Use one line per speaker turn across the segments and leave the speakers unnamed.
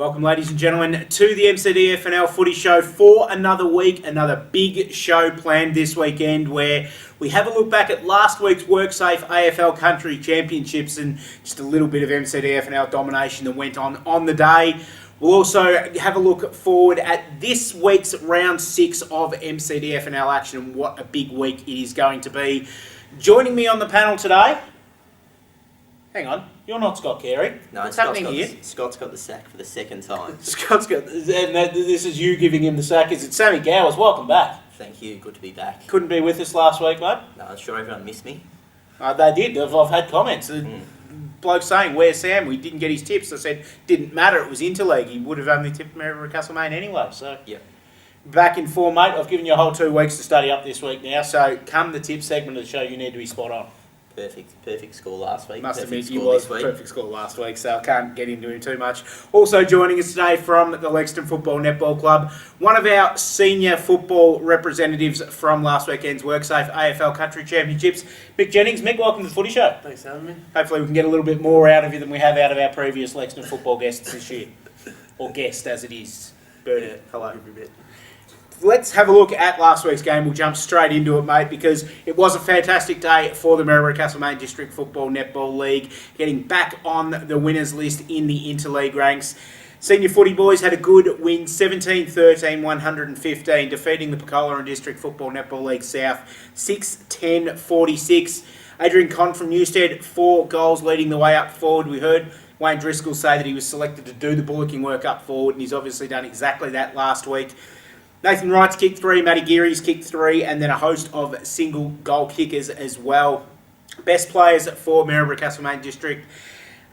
Welcome, ladies and gentlemen, to the MCDFNL Footy Show for another week, another big show planned this weekend where we have a look back at last week's WorkSafe AFL Country Championships and just a little bit of MCDFNL domination that went on the day. We'll also have a look forward at this week's round 6 of MCDFNL action and what a big week it is going to be. Joining me on the panel today, hang on, you're not Scott Carey.
No,
what's happening here?
Scott's got the sack for the second time.
Scott's got, and this is you giving him the sack. Is it Sammy Gowers? Welcome back.
Thank you, good to be back.
Couldn't be with us last week, mate.
No, I'm sure everyone missed me.
They did. I've had comments. Bloke saying, where's Sam? We didn't get his tips. I said, didn't matter. It was interleague. He would have only tipped Maryville Castlemaine anyway. So,
yep.
Back in form, mate. I've given you a whole 2 weeks to study up this week now. So, come the tip segment of the show, you need to be spot on.
Perfect score last week.
Must admit, you was perfect score last week, so I can't get into him too much. Also joining us today from the Lexington Football Netball Club, one of our senior football representatives from last weekend's WorkSafe AFL Country Championships, Mick Jennings. Mick, welcome to the Footy Show.
Thanks for having me.
Hopefully we can get a little bit more out of you than we have out of our previous Lexington football guests this year. Or guest, as it is. Birdie, hello.
Every bit.
Let's have a look at last week's game. We'll jump straight into it, mate, because it was a fantastic day for the Maryville Castlemaine District Football Netball League, getting back on the winners list in the interleague ranks. Senior footy boys had a good win, 17-13, 115, defeating the Pecola and District Football Netball League South, 6-10-46. Adrian Conn from Newstead, 4 goals leading the way up forward. We heard Wayne Driscoll say that he was selected to do the bullocking work up forward, and he's obviously done exactly that last week. Nathan Wright's kicked 3, Matty Geary's kicked 3, and then a host of single goal kickers as well. Best players for Maryville Castlemaine District.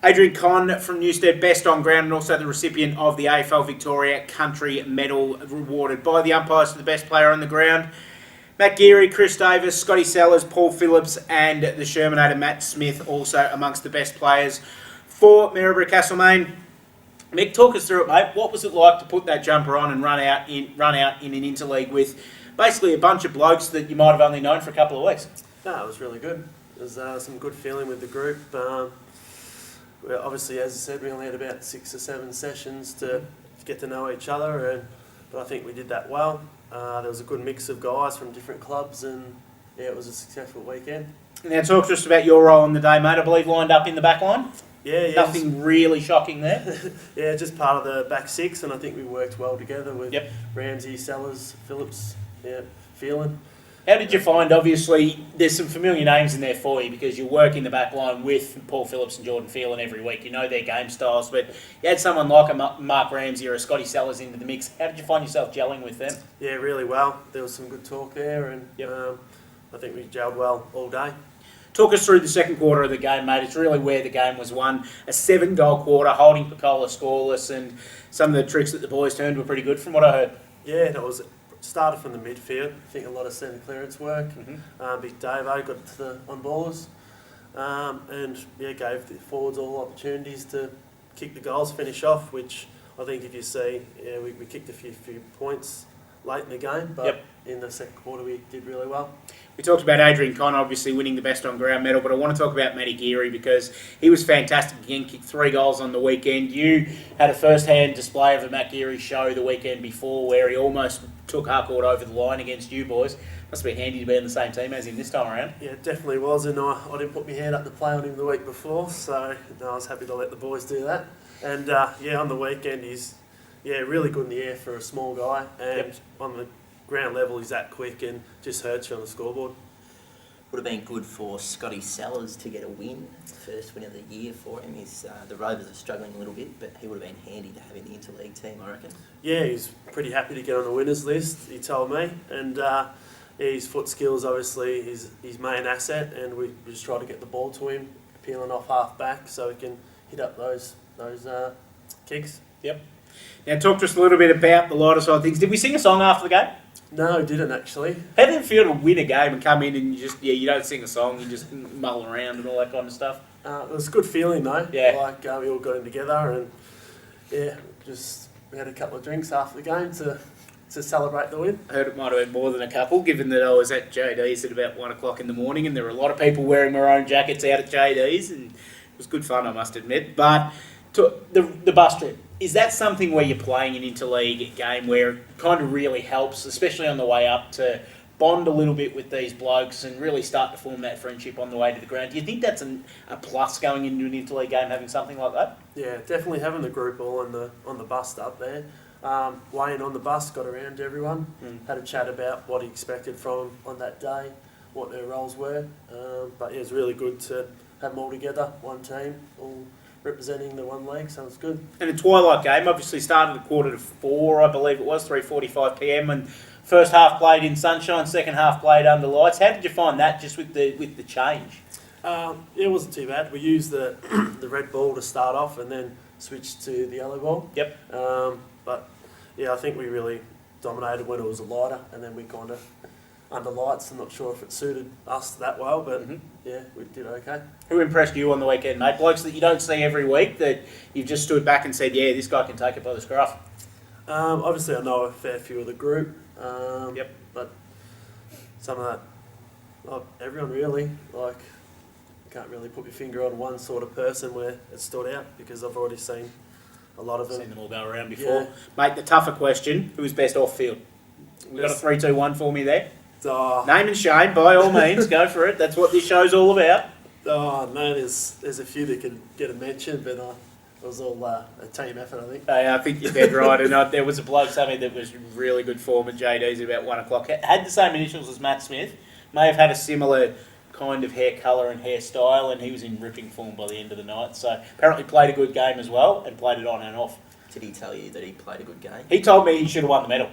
Adrian Conn from Newstead, best on ground, and also the recipient of the AFL Victoria Country Medal, rewarded by the umpires for the best player on the ground. Matt Geary, Chris Davis, Scotty Sellers, Paul Phillips, and the Shermanator Matt Smith also amongst the best players for Maryville Castlemaine. Mick, talk us through it, mate. What was it like to put that jumper on and run out in an interleague with basically a bunch of blokes that you might have only known for a couple of weeks?
No, it was really good. There was some good feeling with the group. Obviously, as I said, we only had about 6 or 7 sessions to get to know each other, but I think we did that well. There was a good mix of guys from different clubs, and yeah, it was a successful weekend.
Now, talk to us about your role in the day, mate. I believe lined up in the back line.
Yeah.
Nothing really shocking there.
Yeah, just part of the back 6, and I think we worked well together with Ramsey, Sellers, Phillips, Phelan.
How did you find, obviously, there's some familiar names in there for you because you work in the back line with Paul Phillips and Jordan Phelan every week. You know their game styles, but you had someone like a Mark Ramsey or a Scotty Sellers into the mix. How did you find yourself gelling with them?
Yeah, really well. There was some good talk there, and I think we gelled well all day.
Talk us through the second quarter of the game, mate. It's really where the game was won. A 7-goal quarter, holding Pecola scoreless, and some of the tricks that the boys turned were pretty good from what I heard.
Yeah, and it started from the midfield. I think a lot of centre clearance work. Big Dave got to the on-ballers. And gave the forwards all opportunities to kick the goals, finish off, which I think if you see, we kicked a few points late in the game, but in the second quarter we did really well.
We talked about Adrian Conn obviously winning the best on ground medal, but I want to talk about Matty Geary because he was fantastic again, kicked 3 goals on the weekend. You had a first-hand display of the Matt Geary show the weekend before where he almost took Harcourt over the line against you boys. Must be handy to be in the same team as him this time around.
Yeah, it definitely was, and I didn't put my hand up to play on him the week before, so I was happy to let the boys do that. And on the weekend he's really good in the air for a small guy, and on the ground level he's that quick and just hurts you on the scoreboard.
Would have been good for Scotty Sellers to get a win, first win of the year for him. The Rovers are struggling a little bit, but he would have been handy to have in the interleague team, I reckon. Yeah,
he's pretty happy to get on the winners list, he told me, and his foot skills obviously his main asset, and we just try to get the ball to him, peeling off half back so he can hit up those kicks.
Yep. Now talk to us a little bit about the lighter side of things. Did we sing a song after the game?
No, didn't actually.
How did it feel to win a game and come in and you don't sing a song, you just mull around and all that kind of stuff?
It was a good feeling though.
Yeah.
Like we all got in together and we had a couple of drinks after the game to celebrate the win.
I heard it might have been more than a couple, given that I was at JD's at about 1 o'clock in the morning and there were a lot of people wearing maroon jackets out at JD's and it was good fun, I must admit. But the bus trip, Is that something where you're playing an interleague game where it kind of really helps, especially on the way up, to bond a little bit with these blokes and really start to form that friendship on the way to the ground? Do you think that's a plus going into an interleague game, having something like that?
Yeah, definitely having the group all on the bus up there. Wayne on the bus got around to everyone, had a chat about what he expected from them on that day, what their roles were. But yeah, it was really good to have them all together, one team, all representing the one league, so it's good.
And a twilight game obviously started at 3:45, I believe it was, 3:45 p.m. and first half played in sunshine, second half played under lights. How did you find that, just with the change?
It wasn't too bad. We used the the red ball to start off and then switched to the yellow ball.
Yep.
But yeah, I think we really dominated when it was a lighter, and then we kind of under lights. I'm not sure if it suited us that well, but yeah, we did okay.
Who impressed you on the weekend, mate? Blokes that you don't see every week that you've just stood back and said, yeah, this guy can take it by the scruff.
Obviously, I know a fair few of the group.
Yep.
But some of that, everyone really, like, can't really put your finger on one sort of person where it stood out, because I've already seen a lot of them.
Seen them all go around before.
Yeah.
Mate, the tougher question, who's best off field? We've got a 3-2-1 for me there. Name and shame, by all means, go for it. That's what this show's all about.
No, there's a few that can get a mention, but it was all a team effort, I think.
I think you're dead right. And there was a bloke, something that was really good form at JD's at about 1 o'clock. Had the same initials as Matt Smith. May have had a similar kind of hair colour and hairstyle, and he was in ripping form by the end of the night. So apparently played a good game as well, and played it on and off.
Did he tell you that he played a good game?
He told me he should have won the medal.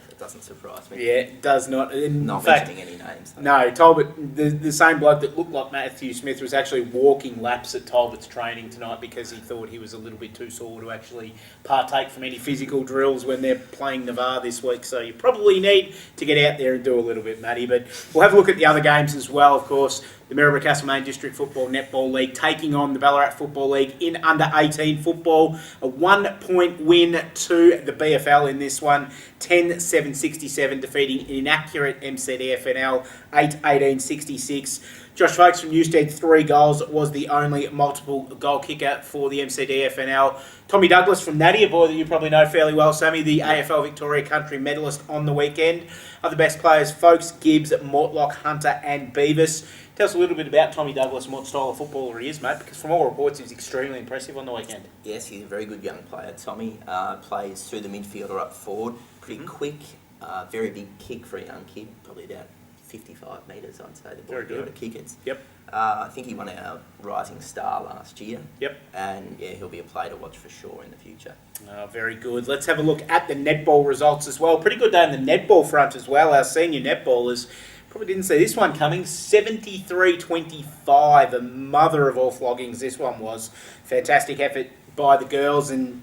That doesn't surprise me.
Yeah, it does not.
Not mentioning any names. Though.
No, Talbot, the same bloke that looked like Matthew Smith was actually walking laps at Talbot's training tonight because he thought he was a little bit too sore to actually partake from any physical drills when they're playing Navarre this week. So you probably need to get out there and do a little bit, Matty. But we'll have a look at the other games as well, of course. The Maryborough Castlemaine District Football Netball League taking on the Ballarat Football League in under-18 football. A 1-point win to the BFL in this one. 10-7-67, defeating an inaccurate MCDFNL 8-18-66. Josh Folks from Newstead, 3 goals, was the only multiple goal kicker for the MCDFNL. Tommy Douglas from Natty, a boy that you probably know fairly well, Sammy, the AFL Victoria Country medalist on the weekend. Other best players, Folks, Gibbs, Mortlock, Hunter and Beavis. Tell us a little bit about Tommy Douglas and what style of footballer he is, mate, because from all reports he was extremely impressive on the weekend.
Yes, he's a very good young player. Tommy plays through the midfield or up forward, pretty quick, very big kick for a young kid, probably about 55 metres, I'd say. The ball
Very good.
To kick it.
Yep.
I think he won our Rising Star last year.
Yep.
And yeah, he'll be a player to watch for sure in the future.
Very good. Let's have a look at the netball results as well. Pretty good day on the netball front as well. Our senior netballers probably didn't see this one coming. 73-25, a mother of all floggings this one was. Fantastic effort by the girls, and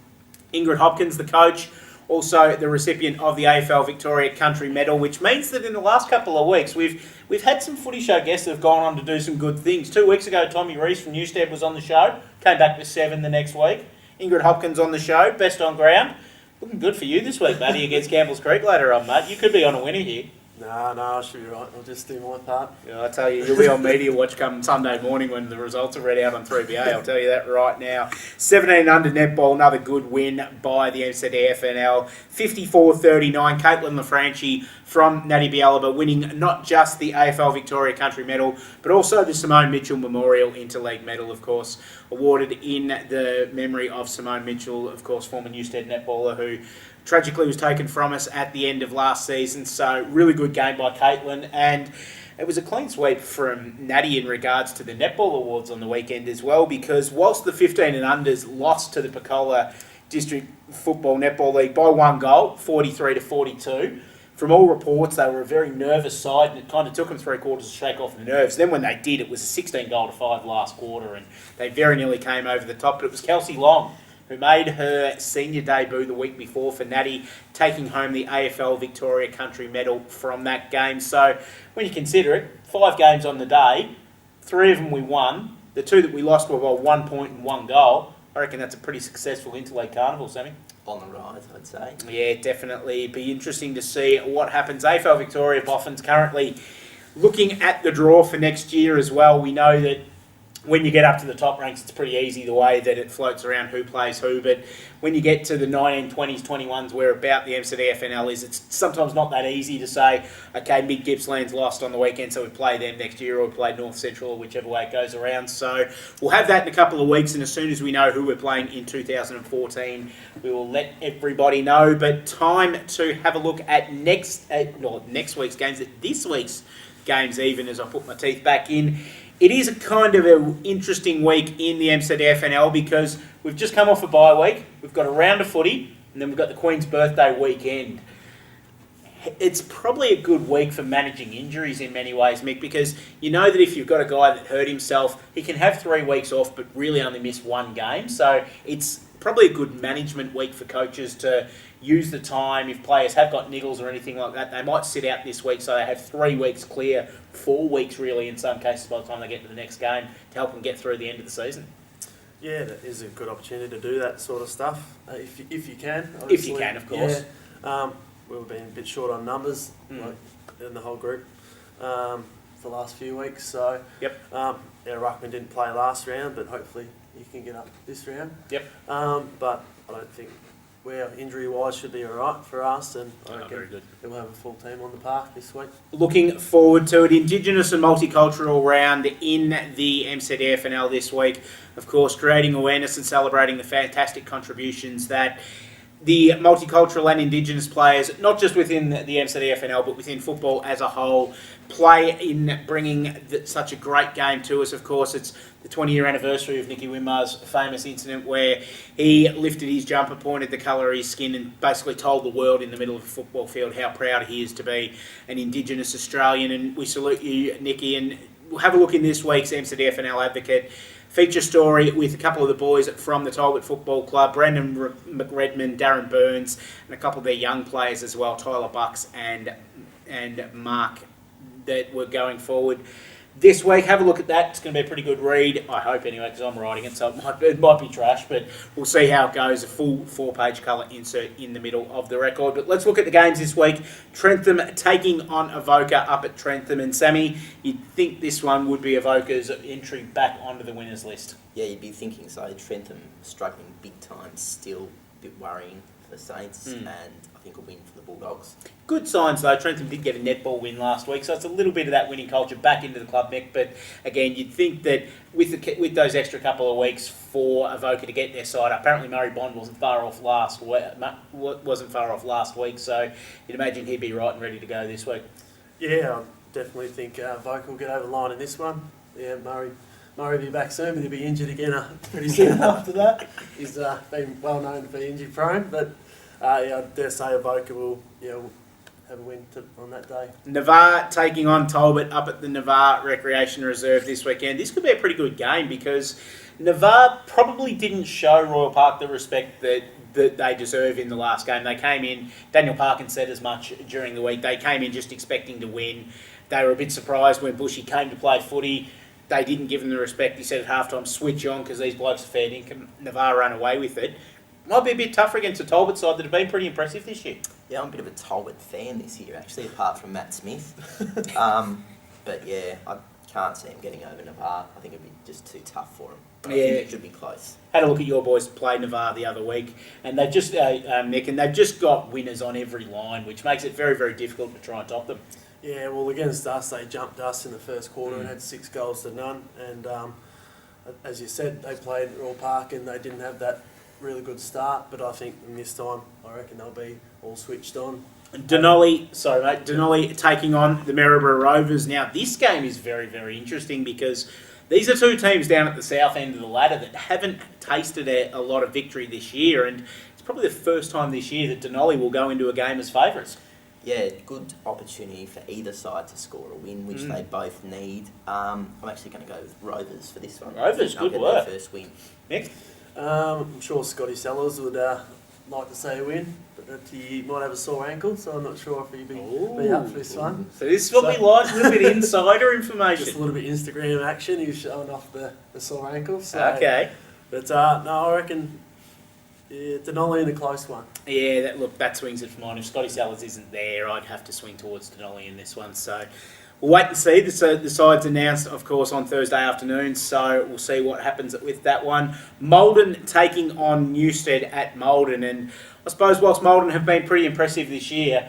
Ingrid Hopkins, the coach, also the recipient of the AFL Victoria Country Medal, which means that in the last couple of weeks we've had some footy show guests that have gone on to do some good things. 2 weeks ago, Tommy Rees from Newstead was on the show, came back with 7 the next week. Ingrid Hopkins on the show, best on ground. Looking good for you this week, buddy, against Campbell's Creek later on, mate. You could be on a winner here.
No, I should be right. I'll just do my part.
Yeah, I tell you, you'll be on Media Watch come Sunday morning when the results are read out on 3BA. I'll tell you that right now. 17 under netball, another good win by the MCDFNL. 54-39, Caitlin LaFranchi from Natty Bialaba winning not just the AFL Victoria Country Medal, but also the Simone Mitchell Memorial Interleague Medal, of course, awarded in the memory of Simone Mitchell, of course, former Newstead netballer who tragically was taken from us at the end of last season. So really good game by Caitlin, and it was a clean sweep from Natty in regards to the netball awards on the weekend as well, because whilst the 15 and unders lost to the Pecola District Football Netball League by 1 goal, 43-42, from all reports they were a very nervous side, and it kind of took them 3 quarters to shake off the nerves. Then when they did, it was a 16-5 last quarter, and they very nearly came over the top. But it was Kelsey Long who made her senior debut the week before for Natty, taking home the AFL Victoria Country Medal from that game. So when you consider it, 5 games on the day, 3 of them we won. The 2 that we lost were by 1 point and 1 goal. I reckon that's a pretty successful interleague carnival, Sammy.
On the rise, I'd say.
Yeah, definitely. It'd be interesting to see what happens. AFL Victoria Boffin's currently looking at the draw for next year as well. We know that when you get up to the top ranks, it's pretty easy the way that it floats around who plays who. But when you get to the 1920s, 21s, where about the MCDFNL is, it's sometimes not that easy to say, okay, Mid Gippsland's lost on the weekend, so we play them next year, or we play North Central, or whichever way it goes around. So we'll have that in a couple of weeks, and as soon as we know who we're playing in 2014, we will let everybody know. But time to have a look at next week's games, at this week's games even, as I put my teeth back in. It is a kind of an interesting week in the MCDFNL because we've just come off a bye week, we've got a round of footy, and then we've got the Queen's birthday weekend. It's probably a good week for managing injuries in many ways, Mick, because you know that if you've got a guy that hurt himself, he can have 3 weeks off but really only miss 1 game. So it's probably a good management week for coaches to use the time. If players have got niggles or anything like that, they might sit out this week so they have 3 weeks clear, 4 weeks really in some cases by the time they get to the next game to help them get through the end of the season.
Yeah, that is a good opportunity to do that sort of stuff, if you can. Obviously.
If you can, of course.
Yeah. We've been a bit short on numbers like in the whole group for the last few weeks. So,
yep.
Ruckman didn't play last round, but hopefully he can get up this round.
Yep.
But I don't think injury-wise should be all right for us, and I reckon
very good.
we'll have a full team on the park this week.
Looking forward to it. Indigenous and multicultural round in the MCDFNL this week. Of course, creating awareness and celebrating the fantastic contributions that the multicultural and Indigenous players, not just within the MCDFNL, but within football as a whole, play in bringing such a great game to us. Of course, it's the 20-year anniversary of Nicky Winmar's famous incident where he lifted his jumper, pointed the colour of his skin, and basically told the world in the middle of a football field how proud he is to be an Indigenous Australian. And we salute you, Nicky, and we'll have a look in this week's MCDFNL Advocate feature story with a couple of the boys from the Talbot Football Club, Brendan McRedmond, Darren Burns, and a couple of their young players as well, Tyler Bucks and Mark, that were going forward this week. Have a look at that. It's going to be a pretty good read, I hope anyway, because I'm writing it, so it might be trash, but we'll see how it goes. A full 4-page colour insert in the middle of the record. But let's look at the games this week. Trentham taking on Avoca up at Trentham. And Sammy, you'd think this one would be Avoca's entry back onto the winners list.
Yeah, you'd be thinking so. Trentham struggling big time, still a bit worrying for the Saints, and I think a win for the Bulldogs. Good
signs though. Trentham did get a netball win last week, so it's a little bit of that winning culture back into the club, Mick. But again, you'd think that with those extra couple of weeks for Avoca to get their side up. Apparently, Murray Bond wasn't far off last week, so you'd imagine he'd be right and ready to go this week.
Yeah, I definitely think Avoca will get over the line in this one. Yeah, Murray will be back soon, but he'll be injured again pretty soon after that. He's been well known for injury prone, but I dare say Avoca will have a win on that day.
Navarre taking on Talbot up at the Navarre Recreation Reserve this weekend. This could be a pretty good game because Navarre probably didn't show Royal Park the respect that they deserve in the last game. They came in, Daniel Parkin said as much during the week, they came in just expecting to win. They were a bit surprised when Bushy came to play footy. They didn't give him the respect. He said at halftime, switch on because these blokes are fair dinkum. Navarre ran away with it. Might be a bit tougher against the Talbot side that have been pretty impressive this year.
Yeah, I'm a bit of a Talbot fan this year, actually, apart from Matt Smith. But yeah, I can't see him getting over Navarre. I think it'd be just too tough for him. I think it should be close.
Had a look at your boys play Navarre the other week, and they've just Nick, and they've just got winners on every line, which makes it very, very difficult to try and top them.
Yeah, well, against us, they jumped us in the first quarter and had 6 goals to none. And as you said, they played Royal Park and they didn't have that really good start. But I think in this time, I reckon they'll be all switched on.
Denali taking on the Maryborough Rovers. Now, this game is very, very interesting because these are two teams down at the south end of the ladder that haven't tasted a lot of victory this year. And it's probably the first time this year that Denali will go into a game as favourites.
Yeah, good opportunity for either side to score a win, which they both need. I'm actually going to go with Rovers for this one.
Rovers, good work.
Their first win.
Nick?
I'm sure Scotty Sellers would like to see a win, but he might have a sore ankle, so I'm not sure if he'd be up for this one.
So this is what we like, a little bit insider information.
Just a little bit Instagram action. He's showing off the sore ankle. So,
okay.
But no, I reckon Denali in a close one.
Yeah, that swings it for mine. If Scotty Sellers isn't there, I'd have to swing towards Denali in this one. So we'll wait and see. The side's announced, of course, on Thursday afternoon, so we'll see what happens with that one. Maldon taking on Newstead at Maldon, and I suppose whilst Maldon have been pretty impressive this year,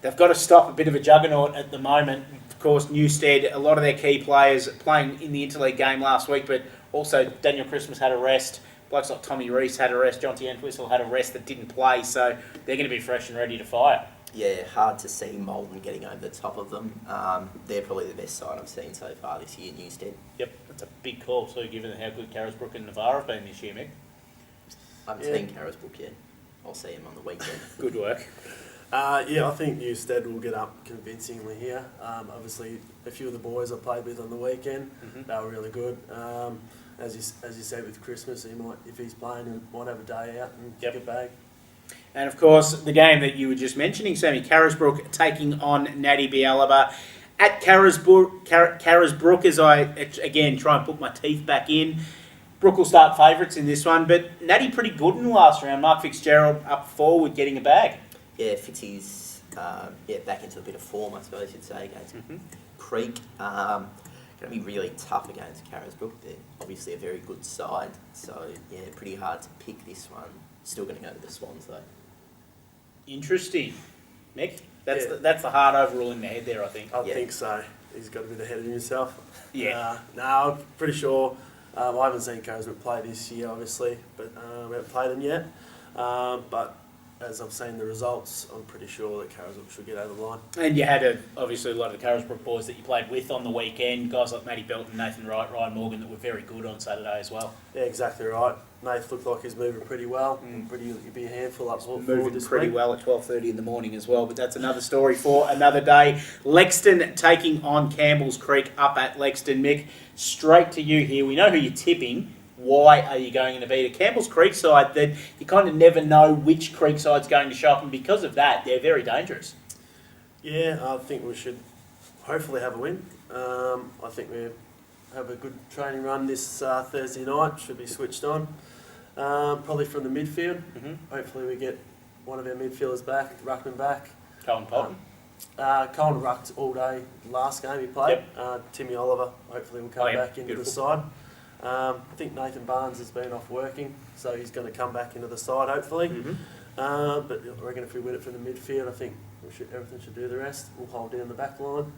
they've got to stop a bit of a juggernaut at the moment. Of course, Newstead, a lot of their key players playing in the interleague game last week, but also Daniel Christmas had a rest. Blokes like Tommy Reese had a rest. Jonty Entwistle had a rest that didn't play, so they're going to be fresh and ready to fire.
Yeah, hard to see Maldon getting over the top of them. They're probably the best side I've seen so far this year, Newstead.
Yep, that's a big call too, given how good Carisbrook and Navarre have been this year, Mick.
I haven't seen Carisbrook yet. I'll see him on the weekend.
Good work.
I think Newstead will get up convincingly here. Obviously, a few of the boys I played with on the weekend, they were really good. As you said with Christmas, he might, if he's playing, he might have a day out and kick a bag.
And of course, the game that you were just mentioning, Sammy, Carisbrook taking on Natty Bialaba. At Carisbrook, as I, again, try and put my teeth back in, Brook will start favourites in this one, but Natty pretty good in the last round. Mark Fitzgerald up forward getting a bag.
Yeah, Fitzy's back into a bit of form, I suppose you'd say, against Creek. Going to be really tough against Carisbrook. They're obviously a very good side, so yeah, pretty hard to pick this one. Still going to go to the Swans though.
Interesting. Mick? That's the hard overall in the head there, I think.
I think so. He's got a bit ahead of himself.
Yeah.
No, I'm pretty sure. I haven't seen Carisbrook play this year, obviously, but we haven't played them yet. But as I've seen the results, I'm pretty sure that Carisbrook should get over the line.
And you had obviously a lot of the Carisbrook boys that you played with on the weekend, guys like Matty Belton, Nathan Wright, Ryan Morgan, that were very good on Saturday as well.
Yeah, exactly right. Nath looked like he's moving pretty well. He'd be a handful up forward
Moving
this
pretty
week.
well at 12:30 in the morning as well, but that's another story for another day. Lexton taking on Campbell's Creek up at Lexton. Mick, straight to you here. We know who you're tipping. Why are you going to beat a Campbell's Creek side that you kind of never know which Creek side's going to show up, and because of that, they're very dangerous?
Yeah, I think we should hopefully have a win. I think we have a good training run this Thursday night. Should be switched on. Probably from the midfield. Hopefully we get one of our midfielders back, Ruckman back.
Colin Polton.
Colin rucked all day last game he played. Timmy Oliver hopefully will come back into the side. I think Nathan Barnes has been off working, so he's going to come back into the side hopefully. But I reckon if we win it from the midfield, I think everything should do the rest. We'll hold down the back line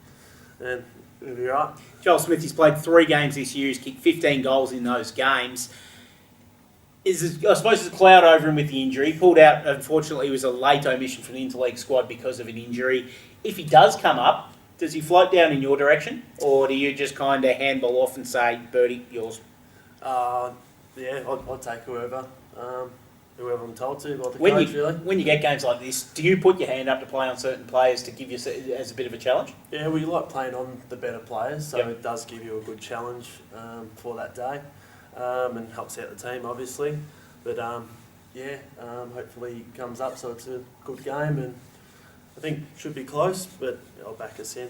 and it'll be right.
Joel Smith, he's played 3 games this year. He's kicked 15 goals in those games. I suppose there's a cloud over him with the injury. He pulled out, unfortunately, it was a late omission from the interleague squad because of an injury. If he does come up, does he float down in your direction? Or do you just kind of handball off and say, Bertie, yours?
Yeah, I'd take whoever I'm told to, like the
When
coach, really.
When you get games like this, do you put your hand up to play on certain players to give you as a bit of a challenge?
Yeah, we like playing on the better players, so it does give you a good challenge for that day, and helps out the team, obviously. But hopefully he comes up, so it's a good game, and I think it should be close, but I'll back us in.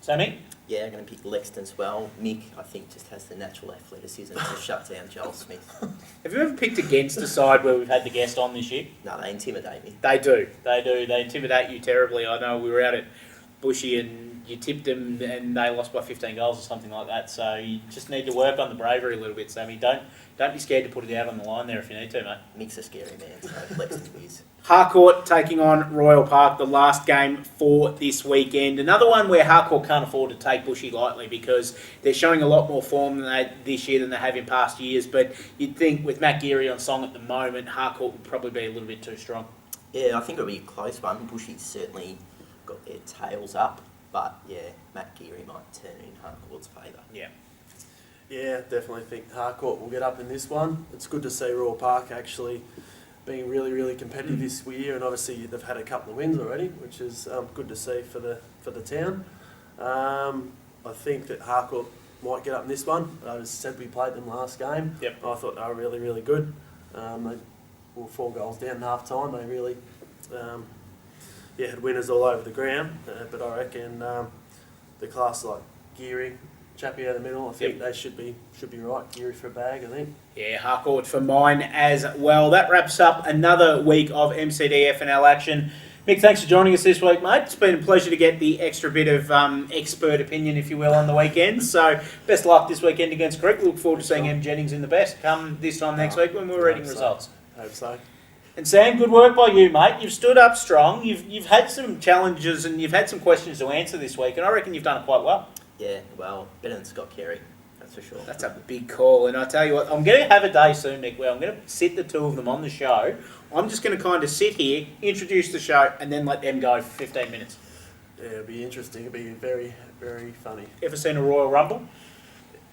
Sammy?
Yeah, I'm going to pick Lexton as well. Mick, I think, just has the natural athleticism to shut down Joel Smith.
Have you ever picked against a side where we've had the guest on this year?
No, they intimidate me.
They do. They intimidate you terribly. I know we were out at Bushy and you tipped them and they lost by 15 goals or something like that. So you just need to work on the bravery a little bit, Sammy. Don't be scared to put it out on the line there if you need to, mate.
Mick's a scary man, so Lexton wins.
Harcourt taking on Royal Park, the last game for this weekend. Another one where Harcourt can't afford to take Bushy lightly because they're showing a lot more form this year than they have in past years. But you'd think with Matt Geary on song at the moment, Harcourt would probably be a little bit too strong.
Yeah, I think it'll be a close one. Bushy's certainly got their tails up, but yeah, Matt Geary might turn it in Harcourt's favour.
Yeah, definitely think Harcourt will get up in this one. It's good to see Royal Park actually being really, really competitive this year, and obviously they've had a couple of wins already, which is good to see for the town. I think that Harcourt might get up in this one. As I said, we played them last game. I thought they were really, really good. They were 4 goals down at half time. They really had winners all over the ground. But I reckon the class like Geary, Chappie out of the middle, I think they should be right. Geary for a bag, I think.
Yeah, Harcourt for mine as well. That wraps up another week of MCDFNL action. Mick, thanks for joining us this week, mate. It's been a pleasure to get the extra bit of expert opinion, if you will, on the weekend. So, best luck this weekend against Creek. We look forward to seeing M. Jennings in the best come this time next week when we're reading results.
Hope so.
And Sam, good work by you, mate. You've stood up strong. You've had some challenges and you've had some questions to answer this week, and I reckon you've done it quite well.
Yeah, well, better than Scott Carey, that's for sure.
That's a big call, and I tell you what, I'm going to have a day soon, Nick, where I'm going to sit the two of them on the show. I'm just going to kind of sit here, introduce the show, and then let them go for 15 minutes.
Yeah, it'll be interesting. It'll be very, very funny.
Ever seen a Royal Rumble?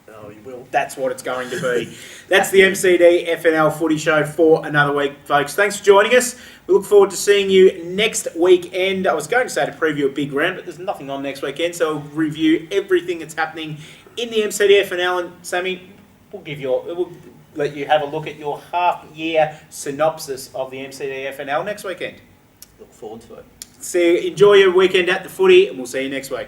Oh, you will.
That's what it's going to be. That's the MCDFNL Footy Show for another week, folks. Thanks for joining us. We look forward to seeing you next weekend. I was going to say to preview a big round, but there's nothing on next weekend, so we'll review everything that's happening in the MCDFNL. And Sammy, we'll let you have a look at your half-year synopsis of the MCDFNL next weekend.
Look forward to it.
Enjoy your weekend at the footy, and we'll see you next week.